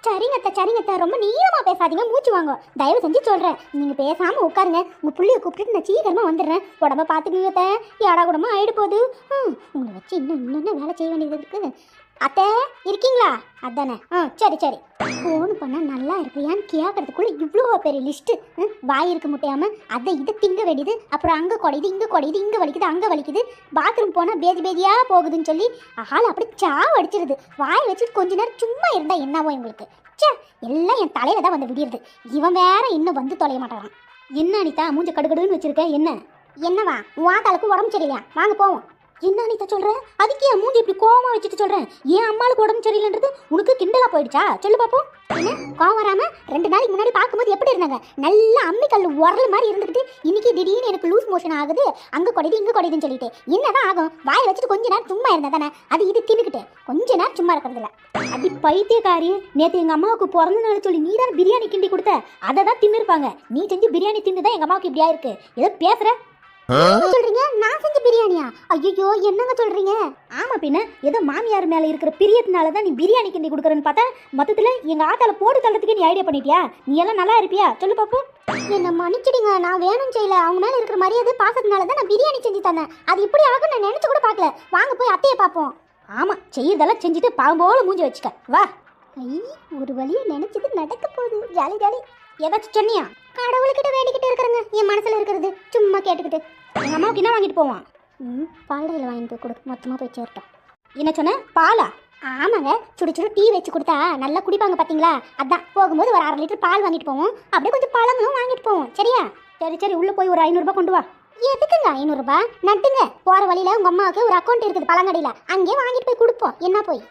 சரிங்கத்த ரொம்ப நீளமா பேசாதீங்க, மூச்சு வாங்க. தயவு செஞ்சு சொல்றேன், நீங்க பேசாம உட்காருங்க. உங்க புள்ளைய கூப்பிட்டு நான் சீக்கிரமா வந்துடுறேன். உடம்ப பாத்துக்கீங்க. ஏடா கூடமா ஆயிடு போகுது. உங்களை வச்சு இன்னும் வேலை செய்ய வேண்டியது இருக்கு. அத்தை இருக்கீங்களா? அதானே. சரி. ஃபோன் பண்ணால் நல்லா இருக்கியான்னு கேட்கறதுக்குள்ள இவ்வளோ பெரிய லிஸ்ட்டு. வாய் இருக்க முட்டையாமல் அதை இதை திங்க வேண்டியது. அப்புறம் அங்கே குடையுது, இங்கே வலிக்குது, அங்கே வலிக்குது. பாத்ரூம் போனால் பேதியாக போகுதுன்னு சொல்லி ஆள் அப்படி சாவு அடிச்சிருது. வாய் வச்சுட்டு கொஞ்ச நேரம் சும்மா இருந்தால் என்னவோ எங்களுக்கு. சே, எல்லாம் என் தலையில தான் வந்து விடியிருது. இவன் வேற இன்னும் வந்து தொலைய மாட்டான். என்ன அனிதா மூஞ்ச கடுகடுன்னு வச்சிருக்க? என்னவா உன் தலைக்கு உடம்பு சரியில்லையா? வாங்க போவோம். என்ன அனிதா சொல்ற? அதுக்கு என் மூஞ்சி இப்படி கோவமா வச்சுட்டு சொல்றேன்? ஏன் அம்மாளுக்கு உடம்பு சரியில்லைன்றது உனக்கு கிண்டலா போயிடுச்சா? சொல்லு பாப்போம். என்ன கோவம் வராம 2 நாளைக்கு முன்னாடி பார்க்கும்போது எப்படி இருந்தாங்க? நல்ல அம்மிக்கல் உரல் மாதிரி இருந்துக்கிட்டு இன்னைக்கு திடீர்னு எனக்கு லூஸ் மோஷன் ஆகுது, அங்கே குடையுது இங்கே குடையுதுன்னு சொல்லிட்டு என்னதான் ஆகும்? வாயை வச்சுட்டு கொஞ்ச நேரம் சும்மா இருந்தா தானே அது இது தின்னுக்கிட்டு கொஞ்ச நேரம் சும்மா இருக்கிறது இல்லை. அப்படி பைத்தியக்காரி, நேற்று எங்கள் அம்மாவுக்கு பிறந்த நாள் சொல்லி நீ தான் பிரியாணி கிண்டி கொடுத்த, அதை தான் தின்னுருப்பாங்க. நீ செஞ்சு பிரியாணி தின்னு தான் எங்கள் அம்மாவுக்கு இப்படியா இருக்கு. ஏதோ பேசுற சொல்றீங்க? நான் செஞ்ச பிரியாணியா? ஐயோ என்னங்க சொல்றீங்க? ஆமா பின்ன ஏதோ மாமியார் மேல இருக்கிற பிரியத்தினால தான் நீ பிரியாணி கிண்டி கொடுக்குறன்னு பார்த்தா மொத்தத்துல எங்க ஆத்தால போட்டு தள்ளத்துக்கு நீ ஐடியா பண்ணிட்டியா? நீ எல்லாம் நல்லா இருப்பியா? சொல்லு பாப்போம். என்ன மன்னிச்சிடுங்க, நான் வேணும் செய்யல. அவங்க மேல இருக்கிற மரியாதை பாசத்தினால தான் நான் பிரியாணி செஞ்சு தந்தேன். அது இப்படி ஆகும் நான் நினைச்சு கூட பார்க்கல. வாங்க போய் அத்தையை பார்ப்போம். ஆமா, செய்யறதெல்லாம் செஞ்சுட்டு பாம்போல மூஞ்சி வச்சுக்க வா. ஒரு வழியை நினைச்சது நடக்க போகுது. ஜாலி. ஏதாச்சும் சொன்னியா? கடவுள்கிட்ட வேண்டிக்கிட்டு இருக்கிறேங்க, என் மனசுல இருக்கிறது சும்மா கேட்டுக்கிட்டு. எங்கள் அம்மாவுக்கு என்ன வாங்கிட்டு போவான்? பால்டையில் வாங்கிட்டு போய் கொடு, மொத்தமாக போய் சேர்ட்டோம். என்ன சொன்ன? பாலா? ஆமாங்க, சுடு டீ வச்சு கொடுத்தா நல்லா குடிப்பாங்க பார்த்தீங்களா? அதான் போகும்போது ஒரு 1/2 லிட்டர் பால் வாங்கிட்டு போவோம். அப்படியே கொஞ்சம் பழங்களும் வாங்கிட்டு போவோம். சரியா? சரி உள்ளே போய் ஒரு 500 ரூபாய் கொண்டு வா. எதுக்குங்க 500 ரூபாய்? நட்டுங்க, போகிற வழியில் உங்கள் அம்மாவுக்கு ஒரு அக்கௌண்ட் இருக்குது பழங்கடியில், அங்கேயே வாங்கிட்டு போய் கொடுப்போம். என்ன போய்